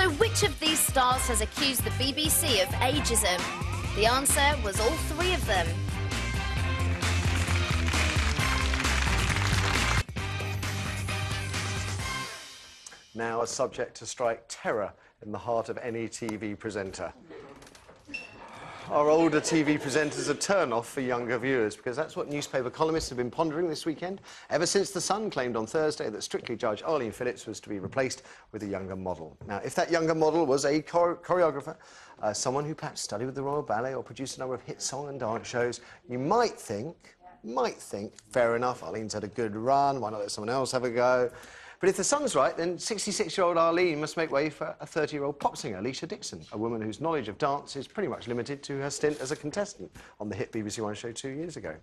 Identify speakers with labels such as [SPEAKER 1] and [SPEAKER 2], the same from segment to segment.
[SPEAKER 1] So which of these stars has accused the BBC of ageism? The answer was all three of them.
[SPEAKER 2] Now a subject to strike terror in the heart of any TV presenter. Are older TV presenters a turn-off for younger viewers? Because that's what newspaper columnists have been pondering this weekend, ever since The Sun claimed on Thursday that Strictly judge Arlene Phillips was to be replaced with a younger model. Now, if that younger model was a choreographer, someone who perhaps studied with the Royal Ballet or produced a number of hit song and dance shows, you might think, fair enough, Arlene's had a good run, why not let someone else have a go? But if the Sun's right, then 66-year-old Arlene must make way for a 30-year-old pop singer, Alicia Dixon, a woman whose knowledge of dance is pretty much limited to her stint as a contestant on the hit BBC One show 2 years ago.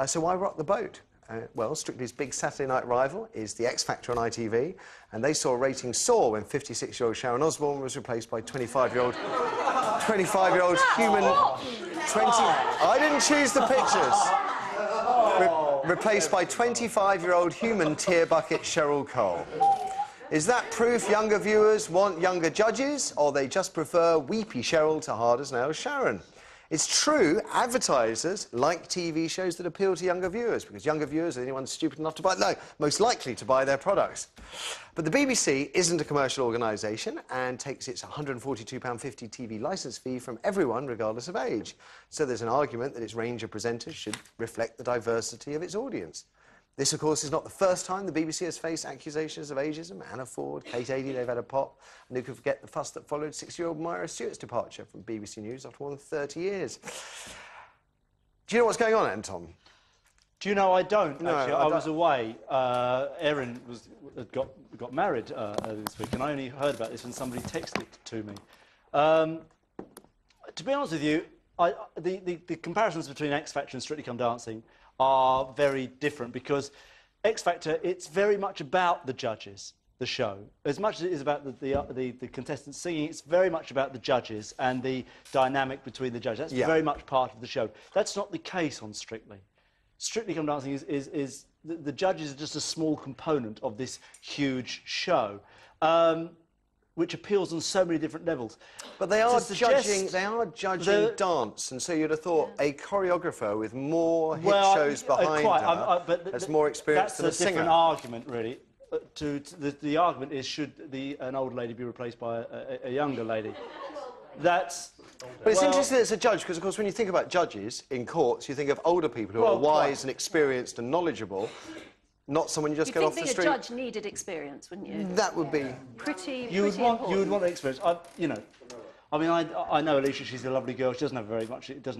[SPEAKER 2] So why rock the boat? Well, Strictly's big Saturday night rival is The X Factor on ITV, and they saw ratings soar when 56-year-old Sharon Osbourne was replaced by 25-year-old human... I didn't choose the pictures. Replaced by 25-year-old human tear bucket Cheryl Cole. Is that proof younger viewers want younger judges, or they just prefer weepy Cheryl to hard-as-nails Sharon? It's true, advertisers like TV shows that appeal to younger viewers, because younger viewers are the ones stupid enough to buy... No, most likely to buy their products. But the BBC isn't a commercial organisation and takes its £142.50 TV licence fee from everyone, regardless of age. So there's an argument that its range of presenters should reflect the diversity of its audience. This, of course, is not the first time the BBC has faced accusations of ageism. Anna Ford, Kate Adie, they've had a pop. And who could forget the fuss that followed 6-year-old Myra Stewart's departure from BBC News after more than 30 years. Do you know what's going on, Anton?
[SPEAKER 3] Do you know, I don't,
[SPEAKER 2] no,
[SPEAKER 3] actually. I was away. Erin got married this week, and I only heard about this when somebody texted it to me. To be honest with you, the comparisons between X Factor and Strictly Come Dancing are very different, because X Factor, it's very much about the judges, the show. As much as it is about the contestants singing, it's very much about the judges and the dynamic between the judges. That's very much part of the show. That's not the case on Strictly. Strictly Come Dancing is the judges are just a small component of this huge show, which appeals on so many different levels.
[SPEAKER 2] But they are judging dance, and so you'd have thought a choreographer with more hit shows behind her has more experience than a singer.
[SPEAKER 3] That's a different argument, really. The argument is, should an old lady be replaced by a younger lady? But
[SPEAKER 2] it's interesting as a judge, because, of course, when you think about judges in courts, you think of older people who are wise and experienced and knowledgeable, not someone you just get off the street.
[SPEAKER 4] You'd think a judge needed experience, wouldn't you?
[SPEAKER 2] That would be...
[SPEAKER 3] You would want experience. You know, I mean, I know Alicia, she's a lovely girl. She doesn't have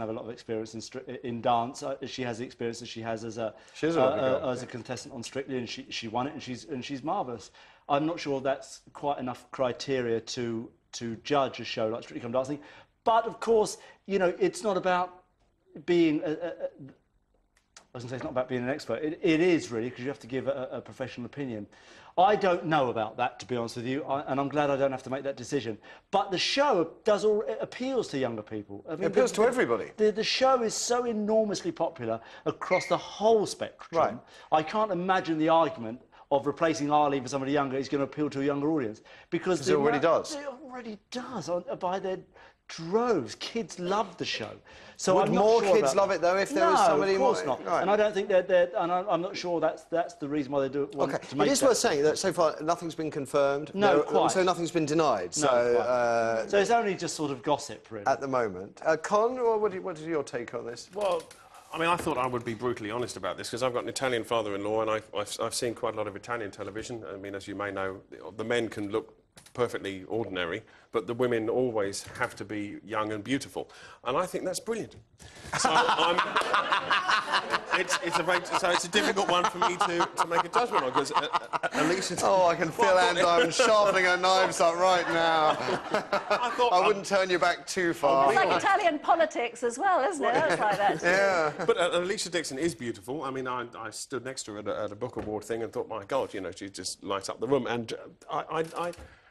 [SPEAKER 3] a lot of experience in dance. She has the experience that she has as a contestant on Strictly, and she won it, and she's marvellous. I'm not sure that's quite enough criteria to judge a show like Strictly Come Dancing. But, of course, you know, it's not about being... I was going to say it's not about being an expert. It is, really, because you have to give a professional opinion. I don't know about that, to be honest with you, and I'm glad I don't have to make that decision. But the show appeals to younger people. I mean,
[SPEAKER 2] it appeals to everybody.
[SPEAKER 3] The show is so enormously popular across the whole spectrum.
[SPEAKER 2] Right.
[SPEAKER 3] I can't imagine the argument of replacing Arlene for somebody younger is going to appeal to a younger audience. Because
[SPEAKER 2] it already does.
[SPEAKER 3] It already does, by their droves. Kids love the show. So
[SPEAKER 2] would more kids love it, though, if there was somebody more?
[SPEAKER 3] Of course not.
[SPEAKER 2] Right.
[SPEAKER 3] And I don't think and I'm not sure that's the reason why they do it.
[SPEAKER 2] OK, it is worth saying that so far nothing's been confirmed.
[SPEAKER 3] No, quite.
[SPEAKER 2] So nothing's been denied.
[SPEAKER 3] No, so it's only just sort of gossip, really.
[SPEAKER 2] At the moment. Con, what is your take on this?
[SPEAKER 5] Well, I mean, I thought I would be brutally honest about this, because I've got an Italian father-in-law, and I've seen quite a lot of Italian television. I mean, as you may know, the men can look perfectly ordinary, but the women always have to be young and beautiful, and I think that's brilliant. So it's a difficult one for me to make a judgment on, because Alicia...
[SPEAKER 2] Oh, I can feel Anne Diamond sharpening her knives up right now. I wouldn't turn you back too far.
[SPEAKER 4] It's like Italian politics as well, isn't it? That's like that.
[SPEAKER 2] Yeah.
[SPEAKER 5] But Alicia Dixon is beautiful. I mean, I stood next to her at a book award thing and thought, my God, you know, she just lights up the room. And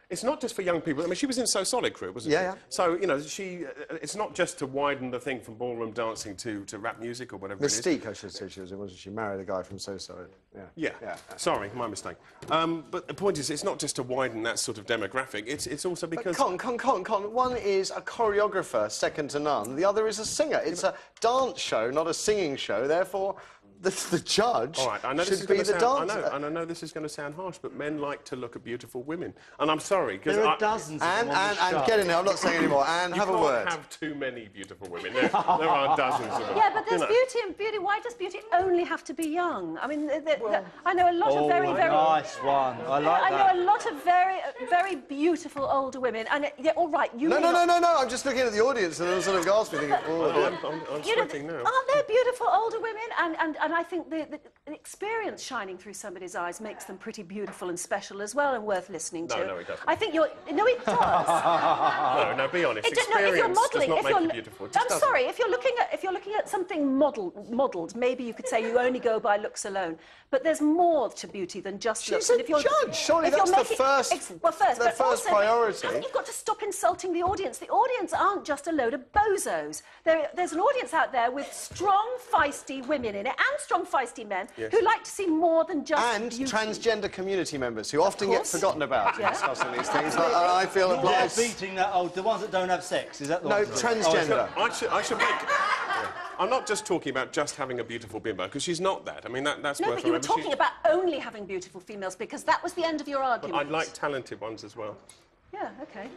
[SPEAKER 5] It's not just for young people. I mean, she was in So Solid Crew, wasn't she?
[SPEAKER 2] Yeah.
[SPEAKER 5] So, you know, it's not just to widen the thing from ballroom dancing to rap music or whatever it is.
[SPEAKER 2] Mystique, I should say she was in, wasn't she? Married the guy from So Solid.
[SPEAKER 5] Yeah. Sorry, my mistake. But the point is, it's not just to widen that sort of demographic. It's also because...
[SPEAKER 2] But Con. One is a choreographer, second to none. The other is a singer. It's a dance show, not a singing show. Therefore, the judge should be the dancer.
[SPEAKER 5] I know this is going to sound harsh, but men like to look at beautiful women. And I'm sorry, because...
[SPEAKER 3] There are dozens of them on the show.
[SPEAKER 2] And get in there, I'm not saying anymore. And have a word.
[SPEAKER 5] You can't have too many beautiful women. There are dozens of them.
[SPEAKER 4] Yeah, but there's beauty and beauty. Why does beauty only have to be young? I mean, I know a lot of very...
[SPEAKER 3] nice one. I like that.
[SPEAKER 4] I know a lot of very beautiful older women. And yeah, all right, you...
[SPEAKER 2] No. I'm just looking at the audience and sort of gasping, thinking,
[SPEAKER 5] I'm sweating now.
[SPEAKER 4] Aren't there beautiful older women? And I think the experience shining through somebody's eyes makes them pretty beautiful and special as well and worth listening to.
[SPEAKER 5] No, it doesn't.
[SPEAKER 4] I think you're... No, it does.
[SPEAKER 5] No, be honest.
[SPEAKER 4] If you're modelling,
[SPEAKER 5] does not make you beautiful.
[SPEAKER 4] I'm sorry, if you're looking at something modelled, maybe you could say you only go by looks alone. But there's more to beauty than just looks.
[SPEAKER 2] She's a judge. Surely that's the first priority.
[SPEAKER 4] You've got to stop insulting the audience. The audience aren't just a load of bozos. There's an audience out there with strong, feisty women in it and strong, feisty men who like to see more than just beauty.
[SPEAKER 2] Transgender community members who often get forgotten about in discussing these things. I feel obliged.
[SPEAKER 3] You're beating that old... The ones that don't have sex, is that the ones?
[SPEAKER 2] No, transgender.
[SPEAKER 5] I should make... I'm not just talking about just having a beautiful bimbo, because she's not that. I mean, that's
[SPEAKER 4] No,
[SPEAKER 5] worth
[SPEAKER 4] but you were talking about only having beautiful females, because that was the end of your argument.
[SPEAKER 5] I'd like talented ones as well.
[SPEAKER 4] Yeah, OK.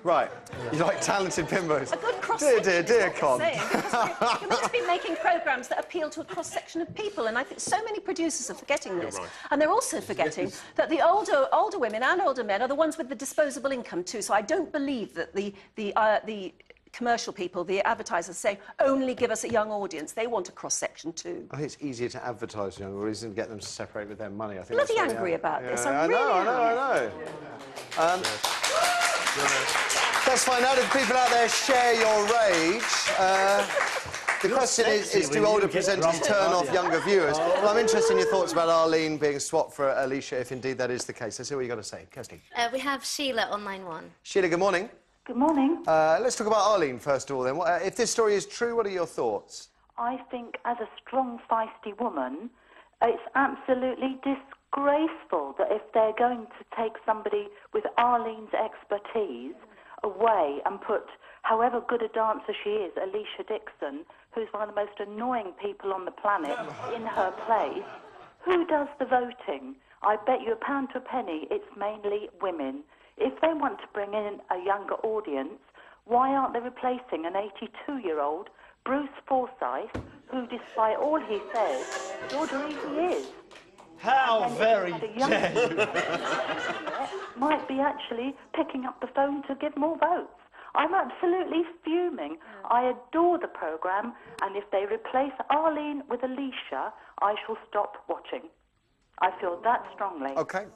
[SPEAKER 2] Right. You like talented bimbos.
[SPEAKER 4] A good cross-section.
[SPEAKER 2] Dear Con.
[SPEAKER 4] You're meant to be making programmes that appeal to a cross-section of people, and I think so many producers are forgetting this.
[SPEAKER 5] Right.
[SPEAKER 4] And they're also forgetting that the older women and older men are the ones with the disposable income too. So I don't believe that the commercial people, the advertisers, say only give us a young audience. They want a cross-section too.
[SPEAKER 2] I think it's easier to advertise young audiences and get them to separate with their money. I think
[SPEAKER 4] Bloody angry about this.
[SPEAKER 2] I know. That's fine. Now, do people out there share your rage? The question is do older presenters turn off younger viewers? Well, I'm interested in your thoughts about Arlene being swapped for Alicia, if indeed that is the case. Let's see what you've got to say. Kirsty.
[SPEAKER 1] We have Sheila on line 1.
[SPEAKER 2] Sheila, good morning.
[SPEAKER 6] Good morning.
[SPEAKER 2] Let's talk about Arlene, first of all, then. If this story is true, what are your thoughts?
[SPEAKER 6] I think, as a strong, feisty woman, it's absolutely disgraceful that if they're going to take somebody with Arlene's expertise away and put, however good a dancer she is, Alicia Dixon, who's one of the most annoying people on the planet, in her place, who does the voting? I bet you £1 to a penny it's mainly women. If they want to bring in a younger audience, why aren't they replacing an 82-year-old Bruce Forsyth, who, despite all he says, Georgia he is?
[SPEAKER 3] How very dare you!
[SPEAKER 6] Might be actually picking up the phone to give more votes. I'm absolutely fuming. I adore the programme, and if they replace Arlene with Alicia, I shall stop watching. I feel that strongly.
[SPEAKER 2] OK.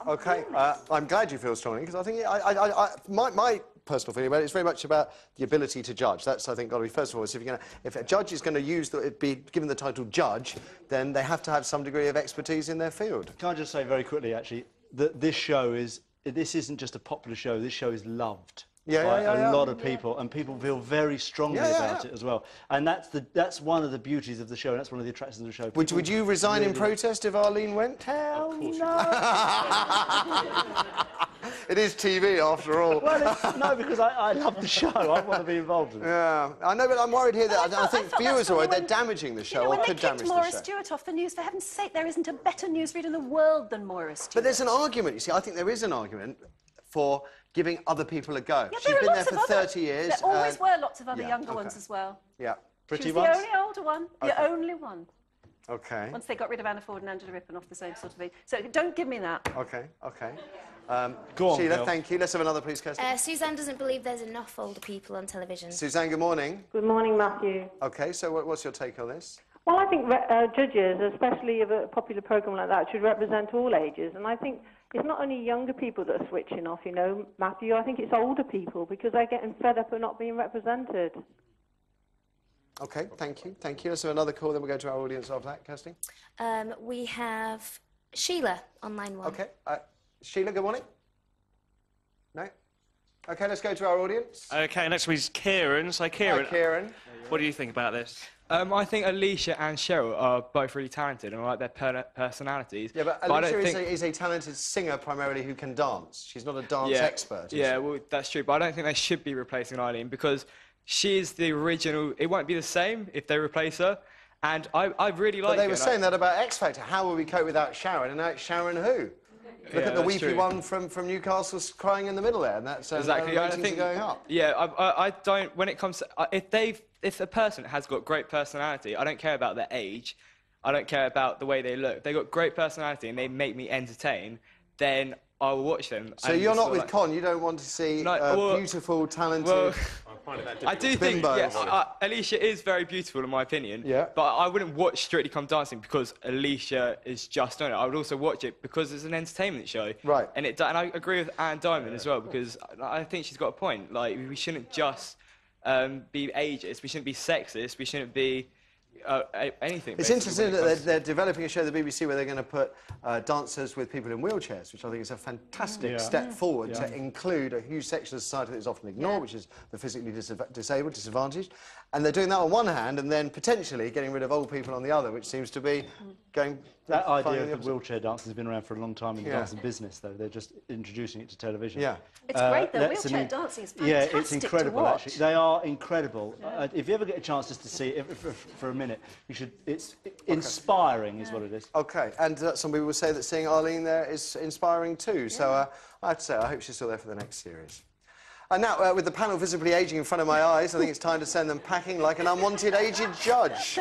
[SPEAKER 2] I'm glad you feel strongly, because I think my personal feeling about it is very much about the ability to judge. That's, I think, got to be first of all. So if a judge is going to be given the title judge, then they have to have some degree of expertise in their field.
[SPEAKER 3] Can I just say very quickly, actually, that this isn't just a popular show. This show is loved. By a lot of people, and people feel very strongly about it as well. And that's one of the beauties of the show, and that's one of the attractions of the show.
[SPEAKER 2] Would you resign in protest if Arlene went? Hell no! It is TV, after all.
[SPEAKER 3] Well, no, because I love the show. I want to be involved in it.
[SPEAKER 2] Yeah, I know, but I'm worried here that I think viewers are worried they're damaging the show, or could damage the show.
[SPEAKER 4] When they kicked Maura Stewart off the news, for heaven's sake, there isn't a better newsreader in the world than Maura Stewart.
[SPEAKER 2] But there's an argument, you see. I think there is an argument for giving other people a go.
[SPEAKER 4] Yeah,
[SPEAKER 2] she's been there for 30 years.
[SPEAKER 4] There always were lots of other younger ones as well.
[SPEAKER 2] Yeah.
[SPEAKER 4] Pretty ones? The only older one.
[SPEAKER 2] Okay.
[SPEAKER 4] The only one.
[SPEAKER 2] OK.
[SPEAKER 4] Once they got rid of Anna Ford and Angela Rippon off the same sort of thing. So don't give me that.
[SPEAKER 2] OK.
[SPEAKER 3] Go on,
[SPEAKER 2] Sheila,
[SPEAKER 3] Bill.
[SPEAKER 2] Thank you. Let's have another, please, Kirsty.
[SPEAKER 1] Suzanne doesn't believe there's enough older people on television.
[SPEAKER 2] Suzanne, good morning.
[SPEAKER 7] Good morning, Matthew.
[SPEAKER 2] OK, so what's your take on this?
[SPEAKER 7] Well, I think judges, especially of a popular programme like that, should represent all ages. And I think it's not only younger people that are switching off, you know, Matthew. I think it's older people, because they're getting fed up of not being represented.
[SPEAKER 2] OK, thank you. Let's have another call, then we'll go to our audience after that. Kirsty?
[SPEAKER 1] We have Sheila on line 1.
[SPEAKER 2] OK. Sheila, good morning. No? OK, let's go to our audience.
[SPEAKER 8] OK, next week's Kieran. So, Kieran.
[SPEAKER 2] Hi, Kieran.
[SPEAKER 8] What do you think about this?
[SPEAKER 9] I think Alicia and Cheryl are both really talented and I like their personalities.
[SPEAKER 2] Yeah, but Alicia is a talented singer primarily who can dance. She's not a dance expert.
[SPEAKER 9] Yeah, well, that's true. But I don't think they should be replacing Eileen because she is the original. It won't be the same if they replace her. And I really like it.
[SPEAKER 2] But they were saying that about X Factor. How will we cope without Sharon? And now it's Sharon who? Look at the weepy one from Newcastle crying in the middle there, and that's
[SPEAKER 9] exactly.
[SPEAKER 2] I think going up.
[SPEAKER 9] Yeah, I don't. When it comes to if a person has got great personality, I don't care about their age, I don't care about the way they look. They've got great personality and they make me entertain. Then I will watch them.
[SPEAKER 2] So you're not with Con. You don't want to see beautiful, talented.
[SPEAKER 9] Well, I do think Alicia is very beautiful in my opinion.
[SPEAKER 2] Yeah.
[SPEAKER 9] But I wouldn't watch Strictly Come Dancing because Alicia is just on it. I would also watch it because it's an entertainment show.
[SPEAKER 2] Right.
[SPEAKER 9] And I agree with Anne Diamond as well because I think she's got a point. Like we shouldn't just be ageist. We shouldn't be sexist. We shouldn't be anything.
[SPEAKER 2] It's interesting that they're developing a show at the BBC where they're going to put dancers with people in wheelchairs, which I think is a fantastic step forward to include a huge section of society that is often ignored, which is the physically disabled, disadvantaged. And they're doing that on one hand and then potentially getting rid of old people on the other, which seems to be going...
[SPEAKER 3] That idea of wheelchair dancing has been around for a long time in the dancing business, though. They're just introducing it to television.
[SPEAKER 2] Yeah.
[SPEAKER 4] It's great, though. Wheelchair dancing is fantastic.
[SPEAKER 3] Yeah, it's incredible, actually. They are incredible. If you ever get a chance just to see it for a minute, you should... It's inspiring, is what it is.
[SPEAKER 2] OK, and some people would say that seeing Arlene there is inspiring too. So I have to say, I hope she's still there for the next series. And now, with the panel visibly ageing in front of my eyes, I think it's time to send them packing like an unwanted aged judge.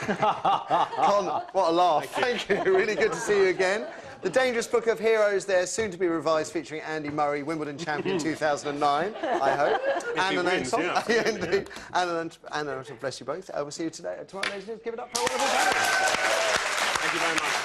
[SPEAKER 2] Con, what a laugh. Thank you. Really good to see you again. The Dangerous Book of Heroes there, soon to be revised, featuring Andy Murray, Wimbledon champion 2009, I hope. And an Anton. Yeah, indeed. And an Anton, bless you both. We'll see you tomorrow, ladies and gentlemen. Give it up for a wonderful panel.
[SPEAKER 5] Thank you very much.